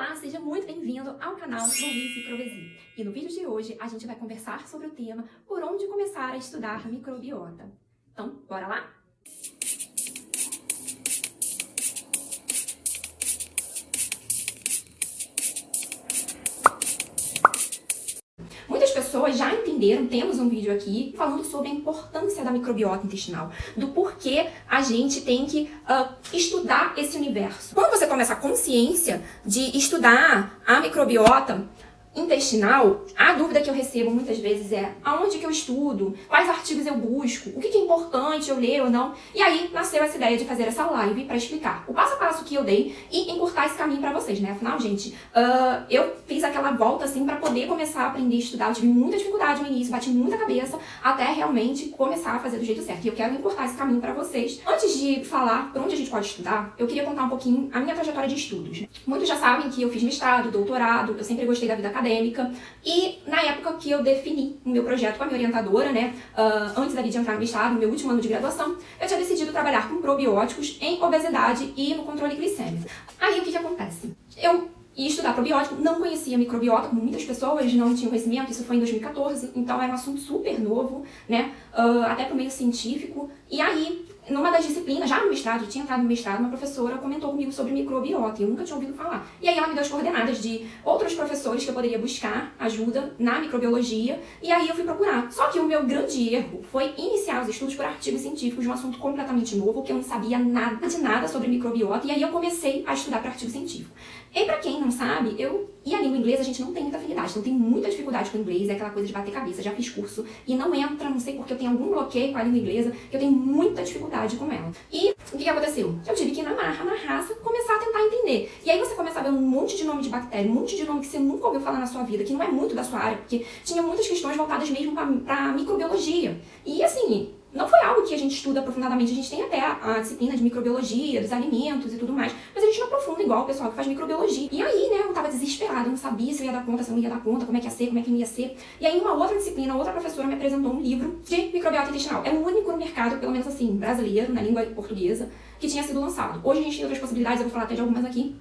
Olá, seja muito bem-vindo ao canal Louise Provesi. E no vídeo de hoje a gente vai conversar sobre o tema por onde começar a estudar microbiota. Então, bora lá? Muitas pessoas já entenderam, temos um vídeo aqui falando sobre a importância da microbiota intestinal, do porquê a gente tem que estudar esse universo. Quando você começa a consciência de estudar a microbiota intestinal, a dúvida que eu recebo muitas vezes é aonde que eu estudo, quais artigos eu busco, o que é importante eu ler ou não. E aí nasceu essa ideia de fazer essa live para explicar o passo a passo que eu dei e encurtar esse caminho para vocês, né? Afinal, gente, eu fiz aquela volta assim para poder começar a aprender a estudar. Eu tive muita dificuldade no início, bati muita cabeça até realmente começar a fazer do jeito certo. E eu quero encurtar esse caminho para vocês. Antes de falar por onde a gente pode estudar, eu queria contar um pouquinho a minha trajetória de estudos. Muitos já sabem que eu fiz mestrado, doutorado, eu sempre gostei da vida acadêmica. E na época que eu defini o meu projeto com a minha orientadora, né, antes da de entrar no mestrado, no meu último ano de graduação, eu tinha decidido trabalhar com probióticos em obesidade e no controle glicêmico. Aí o que acontece? Eu ia estudar probiótico, não conhecia microbiota, como muitas pessoas não tinham conhecimento, isso foi em 2014, então era um assunto super novo, né, até pro meio científico. E aí, numa das disciplinas, já no mestrado, eu tinha entrado no mestrado, uma professora comentou comigo sobre microbiota, e eu nunca tinha ouvido falar. E aí ela me deu as coordenadas de outros professores que eu poderia buscar ajuda na microbiologia, e aí eu fui procurar. Só que o meu grande erro foi iniciar os estudos por artigos científicos de um assunto completamente novo, que eu não sabia nada de nada sobre microbiota, e aí eu comecei a estudar por artigo científico. E pra quem não sabe, e a língua inglesa a gente não tem muita afinidade, então tem muita dificuldade com o inglês, é aquela coisa de bater cabeça, já fiz curso e não entra, não sei porque eu tenho algum bloqueio com a língua inglesa, que eu tenho muita dificuldade com ela. E o que aconteceu? Eu tive que ir na marra, na raça, começar a tentar entender. E aí você começa a ver um monte de nome de bactéria, um monte de nome que você nunca ouviu falar na sua vida, que não é muito da sua área, porque tinha muitas questões voltadas mesmo pra microbiologia. E assim, não foi algo que a gente estuda aprofundadamente, a gente tem até a disciplina de microbiologia, dos alimentos e tudo mais, mas a gente não aprofunda igual o pessoal que faz microbiologia. E aí, né, eu tava desesperada, não sabia se eu ia dar conta, se eu não ia dar conta, como é que ia ser, como é que não ia ser. E aí, uma outra disciplina, outra professora me apresentou um livro de microbiota intestinal. É o único no mercado, pelo menos assim, brasileiro, na língua portuguesa, que tinha sido lançado. Hoje a gente tem outras possibilidades, eu vou falar até de algumas aqui.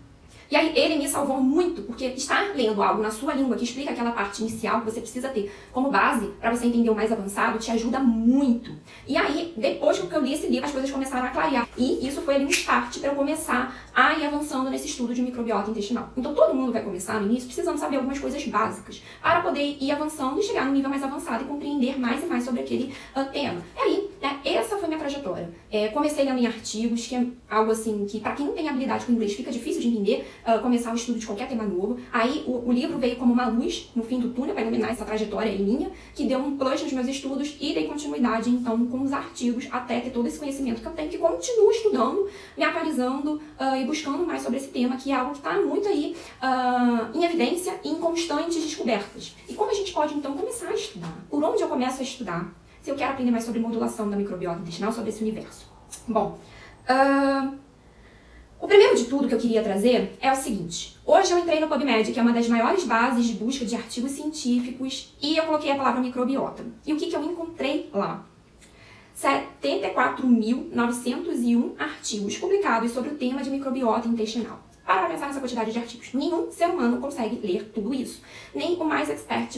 E aí ele me salvou muito, porque estar lendo algo na sua língua que explica aquela parte inicial que você precisa ter como base para você entender o mais avançado te ajuda muito. E aí, depois que eu li esse livro, as coisas começaram a clarear. E isso foi ali um start para eu começar a ir avançando nesse estudo de microbiota intestinal. Então todo mundo vai começar no início precisando saber algumas coisas básicas para poder ir avançando e chegar no nível mais avançado e compreender mais e mais sobre aquele tema. E aí, né, essa foi minha trajetória. Comecei lendo em artigos, que é algo assim que para quem não tem habilidade com inglês fica difícil de entender, começar o estudo de qualquer tema novo. Aí o livro veio como uma luz no fim do túnel para iluminar essa trajetória em minha, que deu um plus nos meus estudos e dei continuidade então com os artigos até ter todo esse conhecimento que eu tenho, que continuo estudando, me atualizando e buscando mais sobre esse tema, que é algo que está muito aí em evidência e em constantes descobertas. E como a gente pode então começar a estudar? Por onde eu começo a estudar? Se eu quero aprender mais sobre modulação da microbiota intestinal, sobre esse universo. Bom, o primeiro de tudo que eu queria trazer é o seguinte. Hoje eu entrei no PubMed, que é uma das maiores bases de busca de artigos científicos, e eu coloquei a palavra microbiota. E o que eu encontrei lá? 74.901 artigos publicados sobre o tema de microbiota intestinal. Para pensar nessa quantidade de artigos, nenhum ser humano consegue ler tudo isso. Nem o mais expert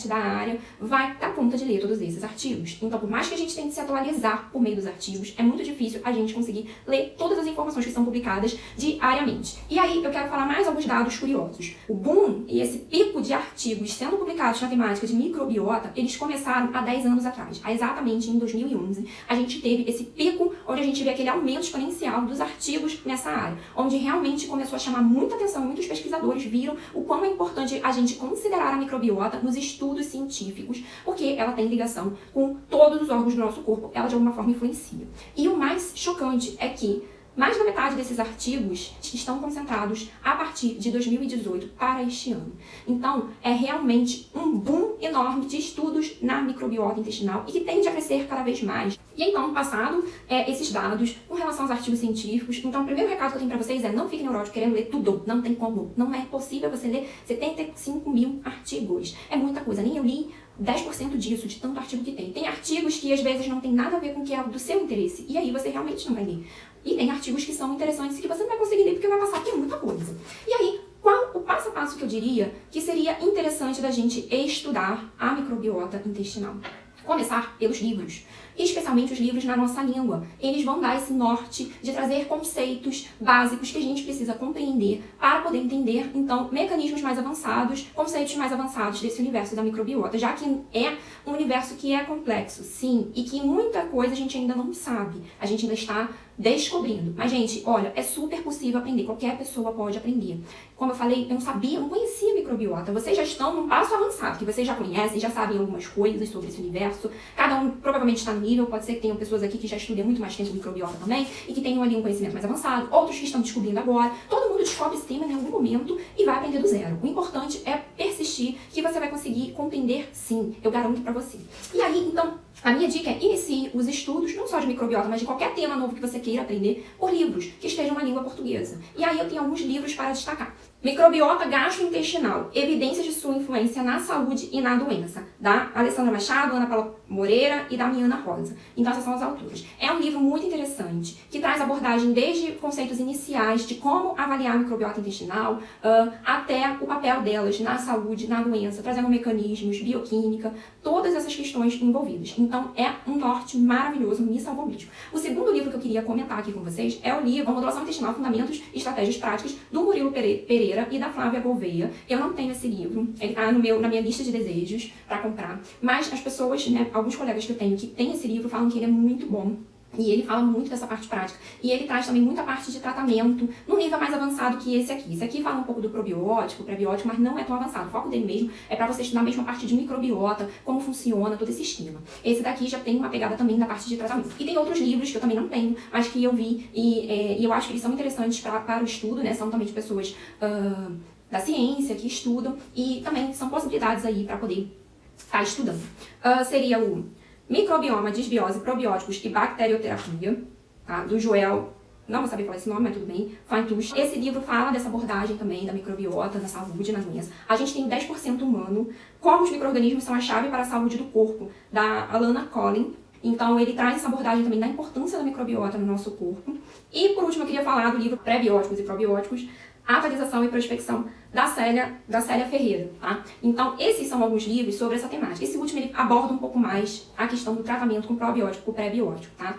da área vai dar conta de ler todos esses artigos. Então, por mais que a gente tente se atualizar por meio dos artigos, é muito difícil a gente conseguir ler todas as informações que são publicadas diariamente. E aí, eu quero falar mais alguns dados curiosos. O boom e esse pico de artigos sendo publicados na temática de microbiota, eles começaram há 10 anos atrás. Exatamente em 2011, a gente teve esse pico onde a gente vê aquele aumento exponencial dos artigos nessa área, onde realmente começou a chamar muita atenção, muitos pesquisadores viram o quão é importante a gente considerar a microbiota nos estudos científicos, porque ela tem ligação com todos os órgãos do nosso corpo, ela de alguma forma influencia. E o mais chocante é que mais da metade desses artigos estão concentrados a partir de 2018 para este ano. Então, é realmente um boom enorme de estudos na microbiota intestinal e que tende a crescer cada vez mais. E então, passado esses dados com relação aos artigos científicos, então o primeiro recado que eu tenho para vocês é não fique neurótico querendo ler tudo. Não tem como. Não é possível você ler 75 mil artigos. É muita coisa. Nem eu li 10% disso, de tanto artigo que tem. Tem artigos que às vezes não tem nada a ver com o que é do seu interesse. E aí você realmente não vai ler. E tem artigos que são interessantes e que você não vai conseguir ler porque vai passar, porque é muita coisa. E aí, qual o passo passo que eu diria que seria interessante da gente estudar a microbiota intestinal. Começar pelos livros, especialmente os livros na nossa língua. Eles vão dar esse norte de trazer conceitos básicos que a gente precisa compreender para poder entender, então, mecanismos mais avançados, conceitos mais avançados desse universo da microbiota, já que é um universo que é complexo, sim, e que muita coisa a gente ainda não sabe, a gente ainda está descobrindo. Mas, gente, olha, é super possível aprender, qualquer pessoa pode aprender. Como eu falei, eu não sabia, eu não conhecia a microbiota. Vocês já estão num passo avançado, que vocês já conhecem, já sabem algumas coisas sobre esse universo. Cada um provavelmente está no nível, pode ser que tenham pessoas aqui que já estudam muito mais tempo microbiota também, e que tenham ali um conhecimento mais avançado, outros que estão descobrindo agora. Todo mundo descobre esse tema em algum momento e vai aprender do zero. O importante é persistir, que você vai conseguir compreender sim, eu garanto pra você. E aí, então, a minha dica é inicie os estudos, não só de microbiota, mas de qualquer tema novo que você queira aprender, por livros que estejam na língua portuguesa. E aí eu tenho alguns livros para destacar. Microbiota gastrointestinal, evidências de sua influência na saúde e na doença, da Alessandra Machado, Ana Paula Moreira e da Miana Rosa. Então essas são as autoras. É um livro muito interessante, que traz abordagem desde conceitos iniciais de como avaliar a microbiota intestinal, até o papel delas na saúde, na doença, trazendo mecanismos, bioquímica, todas essas questões envolvidas. Então é um norte maravilhoso, me salvou mesmo. O segundo livro que eu queria comentar aqui com vocês é o livro A Modulação Intestinal, Fundamentos e Estratégias Práticas, do Murilo Pereira e da Flávia Gouveia. Eu não tenho esse livro, ele tá na minha lista de desejos para comprar, mas as pessoas, né, alguns colegas que eu tenho que têm esse livro falam que ele é muito bom. E ele fala muito dessa parte prática. E ele traz também muita parte de tratamento, num nível mais avançado que esse aqui. Esse aqui fala um pouco do probiótico, pré-biótico, mas não é tão avançado. O foco dele mesmo é para você estudar mesmo a parte de microbiota, como funciona todo esse esquema. Esse daqui já tem uma pegada também da parte de tratamento. E tem outros livros que eu também não tenho, mas que eu vi e eu acho que eles são interessantes para o estudo, né? São também de pessoas da ciência que estudam e também são possibilidades aí para poder estar estudando. Seria o Microbioma, Disbiose, Probióticos e Bacterioterapia, tá? Do Joel, não vou saber falar esse nome, mas tudo bem, Feintusch. Esse livro fala dessa abordagem também da microbiota, da saúde, na doença. A gente tem 10% humano, como os micro-organismos são a chave para a saúde do corpo, da Alana Collin. Então, ele traz essa abordagem também da importância da microbiota no nosso corpo. E, por último, eu queria falar do livro Pré-bióticos e Probióticos, Atualização e Prospecção, da Célia Ferreira, tá? Então, esses são alguns livros sobre essa temática. Esse último, ele aborda um pouco mais a questão do tratamento com probiótico, com pré-biótico, tá?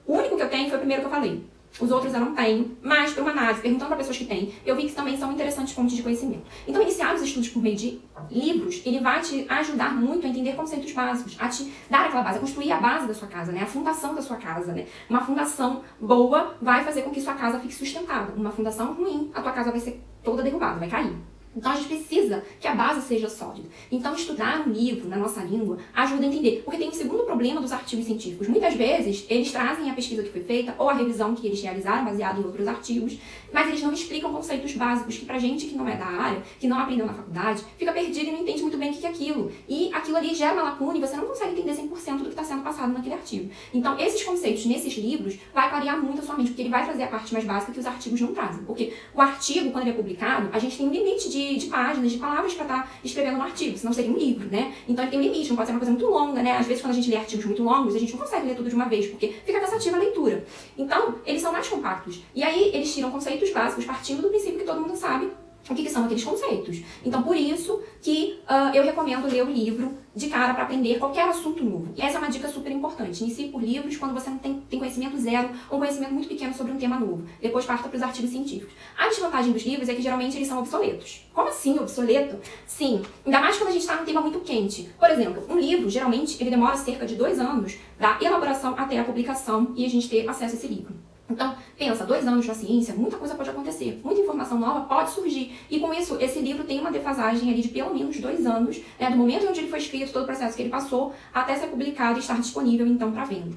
O único que eu tenho foi o primeiro que eu falei. Os outros eu não tenho, mas por uma análise, perguntando para pessoas que têm, eu vi que também são interessantes fontes de conhecimento. Então, iniciar os estudos por meio de livros, ele vai te ajudar muito a entender conceitos básicos, a te dar aquela base, a construir a base da sua casa, né? A fundação da sua casa, né? Uma fundação boa vai fazer com que sua casa fique sustentável. Uma fundação ruim, a tua casa vai ser toda derrubada, vai cair. Então, a gente precisa que a base seja sólida. Então, estudar um livro na nossa língua ajuda a entender. Porque tem um segundo problema dos artigos científicos. Muitas vezes, eles trazem a pesquisa que foi feita ou a revisão que eles realizaram, baseada em outros artigos, mas eles não explicam conceitos básicos que pra gente que não é da área, que não aprendeu na faculdade, fica perdido e não entende muito bem o que é aquilo. E aquilo ali gera uma lacuna e você não consegue entender 100% do que está sendo passado naquele artigo. Então, esses conceitos nesses livros vai clarear muito a sua mente, porque ele vai trazer a parte mais básica que os artigos não trazem. Porque o artigo, quando ele é publicado, a gente tem um limite de páginas, de palavras para estar escrevendo no artigo, senão seria um livro, né? Então ele tem um limite, não pode ser uma coisa muito longa, né? Às vezes quando a gente lê artigos muito longos, a gente não consegue ler tudo de uma vez, porque fica cansativa a leitura. Então, eles são mais compactos. E aí eles tiram conceitos básicos, partindo do princípio que todo mundo sabe o que são aqueles conceitos. Então, por isso que eu recomendo ler o livro de cara para aprender qualquer assunto novo. E essa é uma dica super importante. Inicie por livros quando você não tem conhecimento zero ou um conhecimento muito pequeno sobre um tema novo. Depois parta para os artigos científicos. A desvantagem dos livros é que geralmente eles são obsoletos. Como assim obsoleto? Sim, ainda mais quando a gente está num tema muito quente. Por exemplo, um livro, geralmente, ele demora cerca de 2 anos da elaboração até a publicação e a gente ter acesso a esse livro. Então, pensa, 2 anos na ciência, muita coisa pode acontecer, muita informação nova pode surgir. E com isso, esse livro tem uma defasagem ali de pelo menos 2 anos, né, do momento onde ele foi escrito, todo o processo que ele passou, até ser publicado e estar disponível, então, para venda.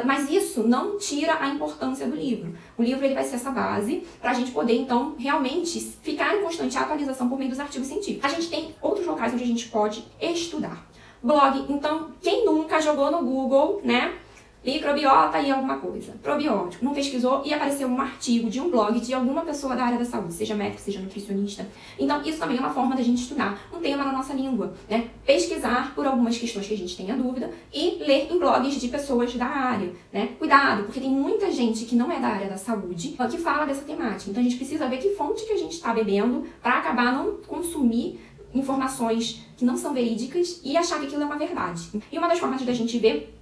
Mas isso não tira a importância do livro. O livro ele vai ser essa base para a gente poder, então, realmente ficar em constante atualização por meio dos artigos científicos. A gente tem outros locais onde a gente pode estudar. Blog, então, quem nunca jogou no Google, né? microbiota e alguma coisa, probiótico, não pesquisou e apareceu um artigo de um blog de alguma pessoa da área da saúde, seja médico, seja nutricionista. Então, isso também é uma forma da gente estudar um tema na nossa língua, né? Pesquisar por algumas questões que a gente tenha dúvida e ler em blogs de pessoas da área, né? Cuidado, porque tem muita gente que não é da área da saúde que fala dessa temática. Então, a gente precisa ver que fonte que a gente está bebendo para acabar não consumir informações que não são verídicas e achar que aquilo é uma verdade. E uma das formas da gente ver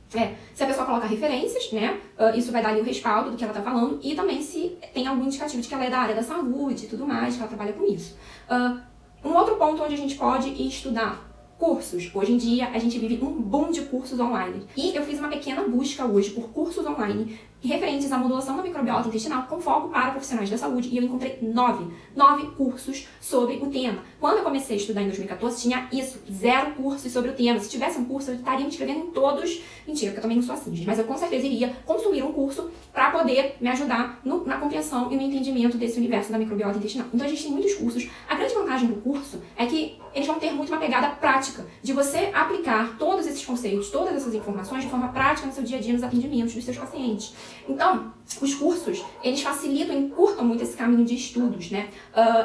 se a pessoa coloca referências, né, isso vai dar ali o respaldo do que ela tá falando, e também se tem algum indicativo de que ela é da área da saúde e tudo mais, que ela trabalha com isso. Um outro ponto onde a gente pode estudar cursos. Hoje em dia, a gente vive um boom de cursos online. E eu fiz uma pequena busca hoje por cursos online referentes à modulação da microbiota intestinal com foco para profissionais da saúde, e eu encontrei 9 cursos sobre o tema. Quando eu comecei a estudar em 2014, tinha isso, 0 cursos sobre o tema. Se tivesse um curso, eu estaria me inscrevendo em todos. Mentira, porque eu também não sou assim, gente, mas eu com certeza iria consumir um curso para poder me ajudar na compreensão e no entendimento desse universo da microbiota intestinal. Então a gente tem muitos cursos. A grande vantagem do curso é que eles vão ter muito uma pegada prática, de você aplicar todos esses conceitos, todas essas informações de forma prática no seu dia a dia, nos atendimentos dos seus pacientes. Então, os cursos, eles facilitam e encurtam muito esse caminho de estudos, né?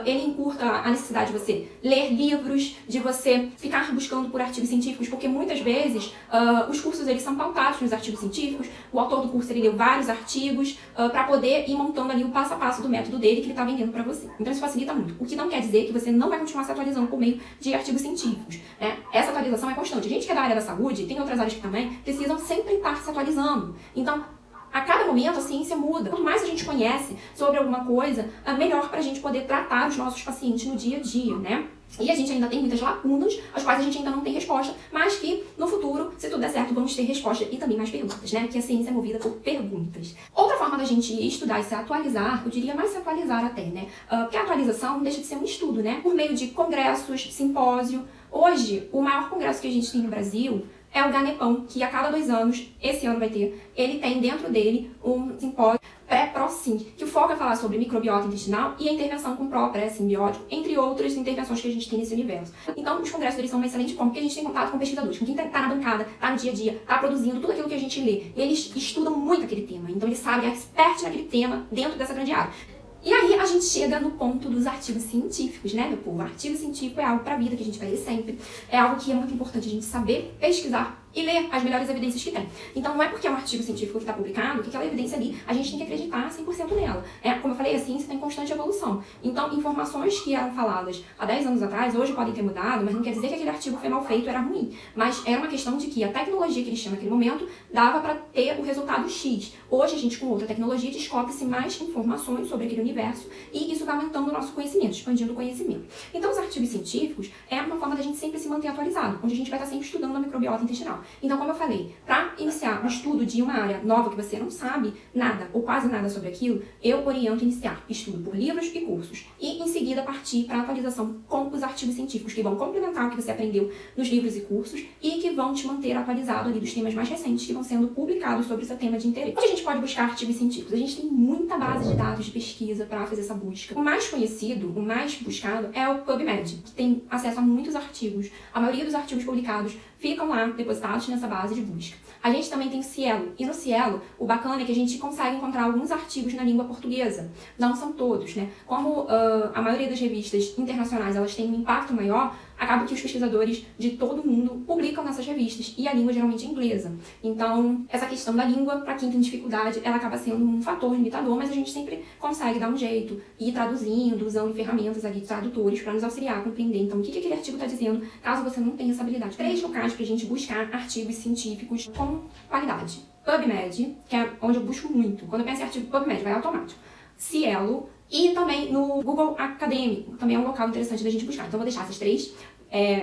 Ele encurta a necessidade de você ler livros, de você ficar buscando por artigos científicos, porque muitas vezes os cursos, eles são pautados nos artigos científicos, o autor do curso, ele leu vários artigos para poder ir montando ali o passo a passo do método dele que ele está vendendo para você. Então, isso facilita muito. O que não quer dizer que você não vai continuar se atualizando por meio de artigos científicos, né? Essa atualização é constante. A gente que é da área da saúde, tem outras áreas que também precisam sempre estar se atualizando. Então, a cada momento a ciência muda. Quanto mais a gente conhece sobre alguma coisa, melhor para a gente poder tratar os nossos pacientes no dia a dia, né? E a gente ainda tem muitas lacunas, às quais a gente ainda não tem resposta, mas que no futuro, se tudo der certo, vamos ter resposta e também mais perguntas, né? Que a ciência é movida por perguntas. Outra forma da gente estudar e se atualizar, eu diria mais se atualizar até, né? Porque a atualização deixa de ser um estudo, né? Por meio de congressos, simpósio. Hoje, o maior congresso que a gente tem no Brasil é o Ganepão, que a cada 2 anos, esse ano vai ter, ele tem dentro dele um simpósio pré-pró-sim, que o foco é falar sobre microbiota intestinal e a intervenção com pró-pré-simbiótico, entre outras intervenções que a gente tem nesse universo. Então, os congressos eles são uma excelente forma, porque a gente tem contato com pesquisadores, com quem tá na bancada, tá no dia a dia, tá produzindo tudo aquilo que a gente lê. Eles estudam muito aquele tema, então eles sabem, é expert naquele tema dentro dessa grande área. E aí a gente chega no ponto dos artigos científicos, né, meu povo? Artigo científico é algo para a vida que a gente vai ler sempre. É algo que é muito importante a gente saber pesquisar e ler as melhores evidências que tem. Então não é porque é um artigo científico que está publicado que aquela evidência ali a gente tem que acreditar 100% nela. Como eu falei, a ciência está em constante evolução. Então informações que eram faladas há 10 anos atrás, hoje podem ter mudado, mas não quer dizer que aquele artigo foi mal feito, era ruim. Mas era uma questão de que a tecnologia que eles tinham naquele momento dava para ter o resultado X. Hoje a gente, com outra tecnologia, descobre-se mais informações sobre aquele universo e isso vai aumentando o nosso conhecimento, expandindo o conhecimento. Então os artigos científicos é uma forma da gente sempre se manter atualizado, onde a gente vai estar sempre estudando a microbiota intestinal. Então, como eu falei, para iniciar um estudo de uma área nova que você não sabe nada ou quase nada sobre aquilo, eu oriento iniciar estudo por livros e cursos e, em seguida, partir para a atualização com os artigos científicos que vão complementar o que você aprendeu nos livros e cursos e que vão te manter atualizado ali dos temas mais recentes que vão sendo publicados sobre esse tema de interesse. Onde a gente pode buscar artigos científicos? A gente tem muita base de dados de pesquisa para fazer essa busca. O mais conhecido, o mais buscado é o PubMed, que tem acesso a muitos artigos. A maioria dos artigos publicados ficam lá depositados nessa base de busca. A gente também tem o Cielo, e no Cielo, o bacana é que a gente consegue encontrar alguns artigos na língua portuguesa. Não são todos, né? Como a maioria das revistas internacionais elas têm um impacto maior, acaba que os pesquisadores de todo mundo publicam nessas revistas, e a língua geralmente é inglesa. Então, essa questão da língua, para quem tem dificuldade, ela acaba sendo um fator limitador, mas a gente sempre consegue dar um jeito, ir traduzindo, usando ferramentas ali de tradutores para nos auxiliar a compreender. Então, o que aquele artigo está dizendo, caso você não tenha essa habilidade. 3 locais para a gente buscar artigos científicos com qualidade. PubMed, que é onde eu busco muito. Quando eu penso em artigo PubMed, vai automático. Cielo, e também no Google Acadêmico, também é um local interessante da gente buscar. Então, eu vou deixar essas 3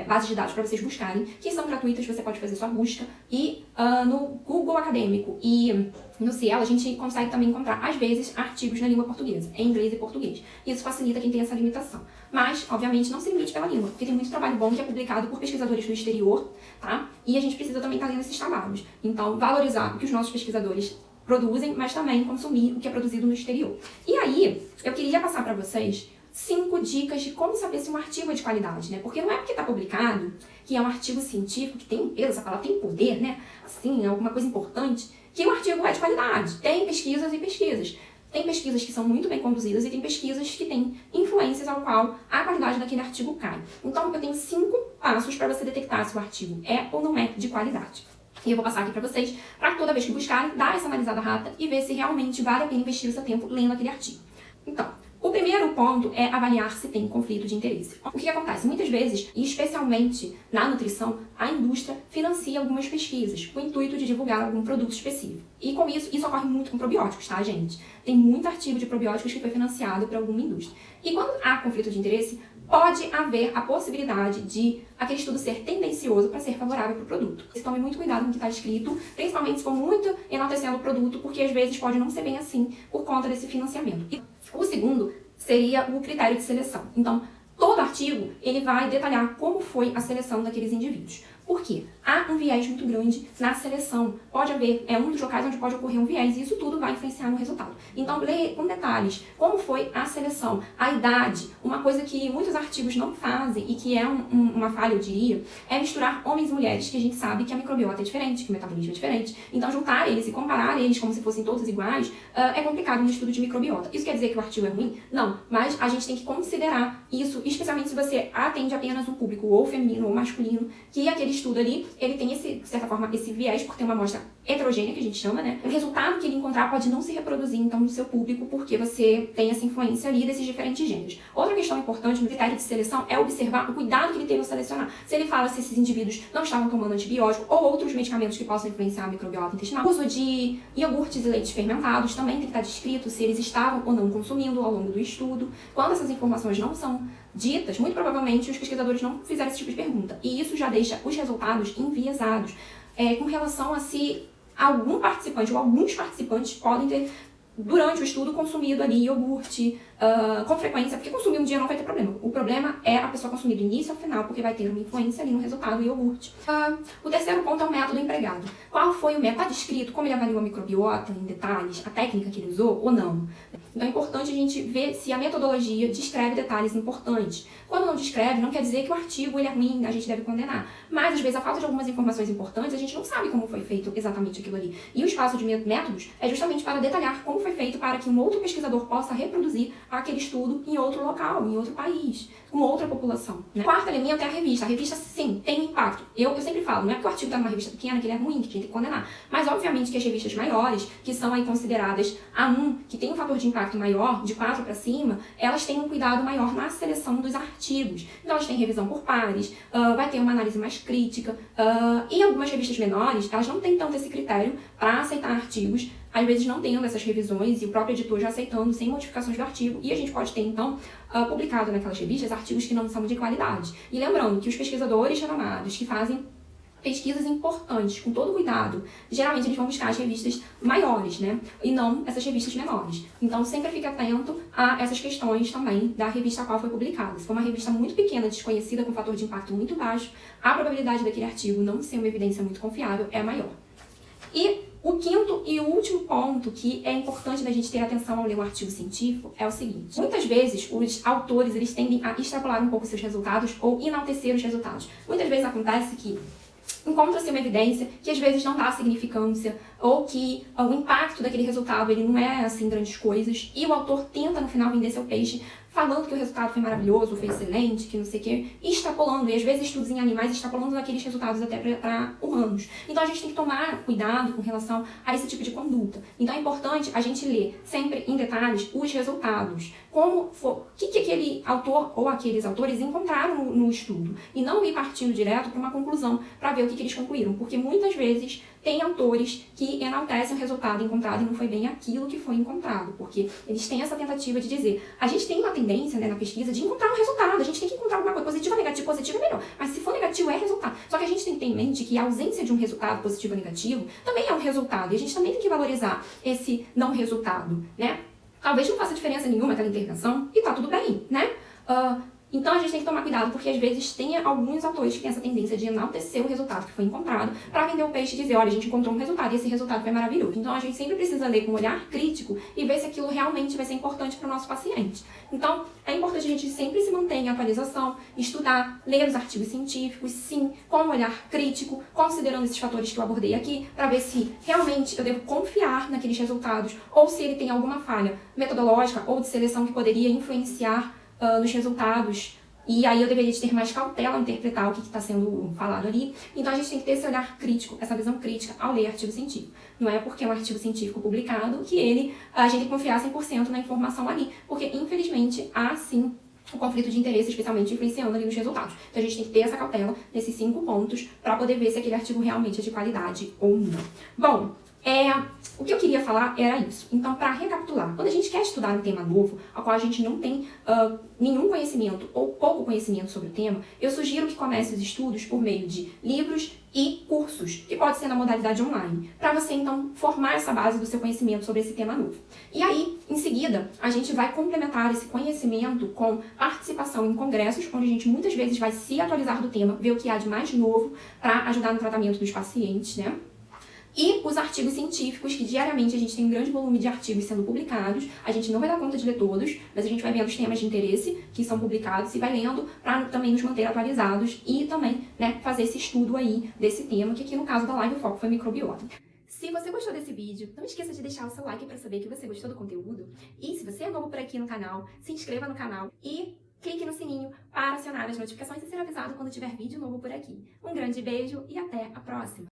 bases de dados para vocês buscarem, que são gratuitas, você pode fazer sua busca. E no Google Acadêmico e no Cielo, a gente consegue também encontrar, às vezes, artigos na língua portuguesa, em inglês e português. Isso facilita quem tem essa limitação. Mas, obviamente, não se limite pela língua, porque tem muito trabalho bom que é publicado por pesquisadores do exterior, tá? E a gente precisa também estar lendo esses trabalhos. Então, valorizar o que os nossos pesquisadores produzem, mas também consumir o que é produzido no exterior. E aí, eu queria passar para vocês 5 dicas de como saber se um artigo é de qualidade, né? Porque não é porque está publicado, que é um artigo científico, que tem peso, essa palavra tem poder, né? Assim, é alguma coisa importante, que o artigo é de qualidade. Tem pesquisas e pesquisas. Tem pesquisas que são muito bem conduzidas e tem pesquisas que têm influências ao qual a qualidade daquele artigo cai. Então, eu tenho 5 passos para você detectar se o artigo é ou não é de qualidade. E eu vou passar aqui para vocês, para toda vez que buscarem, dar essa analisada rápida e ver se realmente vale a pena investir o seu tempo lendo aquele artigo. Então, o primeiro ponto é avaliar se tem conflito de interesse. O que acontece? Muitas vezes, e especialmente na nutrição, a indústria financia algumas pesquisas com o intuito de divulgar algum produto específico. E com isso ocorre muito com probióticos, tá, gente? Tem muito artigo de probióticos que foi financiado por alguma indústria. E quando há conflito de interesse, pode haver a possibilidade de aquele estudo ser tendencioso para ser favorável para o produto. Você tome muito cuidado com o que está escrito, principalmente se for muito enaltecendo o produto, porque às vezes pode não ser bem assim por conta desse financiamento. E o segundo seria o critério de seleção. Então, todo artigo ele vai detalhar como foi a seleção daqueles indivíduos. Por quê? Há um viés muito grande na seleção. Pode haver, um dos locais onde pode ocorrer um viés, e isso tudo vai influenciar no resultado. Então, leia com detalhes como foi a seleção, a idade. Uma coisa que muitos artigos não fazem e que é uma falha, eu diria, é misturar homens e mulheres, que a gente sabe que a microbiota é diferente, que o metabolismo é diferente. Então, juntar eles e comparar eles como se fossem todos iguais é complicado no estudo de microbiota. Isso quer dizer que o artigo é ruim? Não, mas a gente tem que considerar isso, especialmente se você atende apenas um público ou feminino ou masculino, que aquele estudo ali, ele tem de certa forma, esse viés por ter uma amostra heterogênea, que a gente chama, né? O resultado que ele encontrar pode não se reproduzir, então, no seu público, porque você tem essa influência ali desses diferentes gêneros. Outra questão importante no critério de seleção é observar o cuidado que ele teve ao selecionar. Se ele fala se esses indivíduos não estavam tomando antibiótico ou outros medicamentos que possam influenciar a microbiota intestinal. O uso de iogurtes e leites fermentados também tem que estar descrito se eles estavam ou não consumindo ao longo do estudo. Quando essas informações não são ditas, muito provavelmente os pesquisadores não fizeram esse tipo de pergunta. E isso já deixa os resultados enviesados com relação a se algum participante ou alguns participantes podem ter, durante o estudo, consumido ali iogurte com frequência, porque consumir um dia não vai ter problema. O problema é a pessoa consumir do início ao final, porque vai ter uma influência ali no resultado do iogurte. O terceiro ponto é o método empregado. Qual foi o método? Está descrito como ele avaliou a microbiota em detalhes, a técnica que ele usou ou não. Então é importante a gente ver se a metodologia descreve detalhes importantes. Quando não descreve, não quer dizer que o artigo ele é ruim, a gente deve condenar. Mas, às vezes, a falta de algumas informações importantes, a gente não sabe como foi feito exatamente aquilo ali. E o espaço de métodos é justamente para detalhar como foi feito para que um outro pesquisador possa reproduzir aquele estudo em outro local, em outro país, com outra população. Né? O quarto elemento é a revista. A revista, sim, tem impacto. Eu sempre falo, não é porque o artigo está numa revista pequena que ele é ruim, que a gente tem que condenar. Mas, obviamente, que as revistas maiores, que são aí consideradas A1, que tem um fator de impacto maior, de 4 para cima, elas têm um cuidado maior na seleção dos artigos. Então, elas têm revisão por pares, vai ter uma análise mais crítica. E algumas revistas menores, elas não têm tanto esse critério para aceitar artigos, às vezes não tendo essas revisões e o próprio editor já aceitando sem modificações do artigo. E a gente pode ter, então, publicado naquelas revistas artigos que não são de qualidade. E lembrando que os pesquisadores renomados que fazem pesquisas importantes, com todo cuidado, geralmente eles vão buscar as revistas maiores, né? E não essas revistas menores. Então, sempre fique atento a essas questões também da revista a qual foi publicada. Se for uma revista muito pequena, desconhecida, com fator de impacto muito baixo, a probabilidade daquele artigo não ser uma evidência muito confiável é maior. E o quinto e último ponto que é importante da gente ter atenção ao ler um artigo científico é o seguinte. Muitas vezes, os autores eles tendem a extrapolar um pouco seus resultados ou enaltecer os resultados. Muitas vezes acontece que encontra-se uma evidência que às vezes não dá significância ou que o impacto daquele resultado ele não é assim grandes coisas e o autor tenta no final vender seu peixe falando que o resultado foi maravilhoso, foi excelente, que não sei o que, extrapolando, e às vezes estudos em animais extrapolando aqueles resultados até para humanos. Então a gente tem que tomar cuidado com relação a esse tipo de conduta. Então é importante a gente ler sempre em detalhes os resultados, o que aquele autor ou aqueles autores encontraram no estudo, e não ir partindo direto para uma conclusão, para ver o que eles concluíram, porque muitas vezes tem autores que enaltecem o resultado encontrado e não foi bem aquilo que foi encontrado, porque eles têm essa tentativa de dizer, a gente tem uma tendência, né, na pesquisa de encontrar um resultado, a gente tem que encontrar alguma coisa positiva, negativo, positivo é melhor, mas se for negativo é resultado. Só que a gente tem que ter em mente que a ausência de um resultado positivo ou negativo também é um resultado, e a gente também tem que valorizar esse não resultado, né? Talvez não faça diferença nenhuma aquela intervenção e tá tudo bem, né? Então a gente tem que tomar cuidado, porque às vezes tem alguns autores que têm essa tendência de enaltecer o resultado que foi encontrado para vender o peixe e dizer, olha, a gente encontrou um resultado e esse resultado foi maravilhoso. Então a gente sempre precisa ler com um olhar crítico e ver se aquilo realmente vai ser importante para o nosso paciente. Então é importante a gente sempre se manter em atualização, estudar, ler os artigos científicos, sim, com um olhar crítico, considerando esses fatores que eu abordei aqui, para ver se realmente eu devo confiar naqueles resultados ou se ele tem alguma falha metodológica ou de seleção que poderia influenciar nos resultados, e aí eu deveria de ter mais cautela ao interpretar o que está sendo falado ali. Então a gente tem que ter esse olhar crítico, essa visão crítica ao ler artigo científico. Não é porque é um artigo científico publicado que a gente tem que confiar 100% na informação ali, porque infelizmente há sim o conflito de interesse, especialmente influenciando ali nos resultados. Então a gente tem que ter essa cautela nesses 5 pontos para poder ver se aquele artigo realmente é de qualidade ou não. Bom, o que eu queria falar era isso. Então, para recapitular, quando a gente quer estudar um tema novo, ao qual a gente não tem nenhum conhecimento ou pouco conhecimento sobre o tema, eu sugiro que comece os estudos por meio de livros e cursos, que pode ser na modalidade online, para você, então, formar essa base do seu conhecimento sobre esse tema novo. E aí, em seguida, a gente vai complementar esse conhecimento com participação em congressos, onde a gente muitas vezes vai se atualizar do tema, ver o que há de mais novo para ajudar no tratamento dos pacientes, né? E os artigos científicos, que diariamente a gente tem um grande volume de artigos sendo publicados. A gente não vai dar conta de ler todos, mas a gente vai vendo os temas de interesse que são publicados e vai lendo para também nos manter atualizados e também, né, fazer esse estudo aí desse tema, que aqui no caso da live o foco foi microbiota. Se você gostou desse vídeo, não esqueça de deixar o seu like para saber que você gostou do conteúdo. E se você é novo por aqui no canal, se inscreva no canal e clique no sininho para acionar as notificações e ser avisado quando tiver vídeo novo por aqui. Um grande beijo e até a próxima!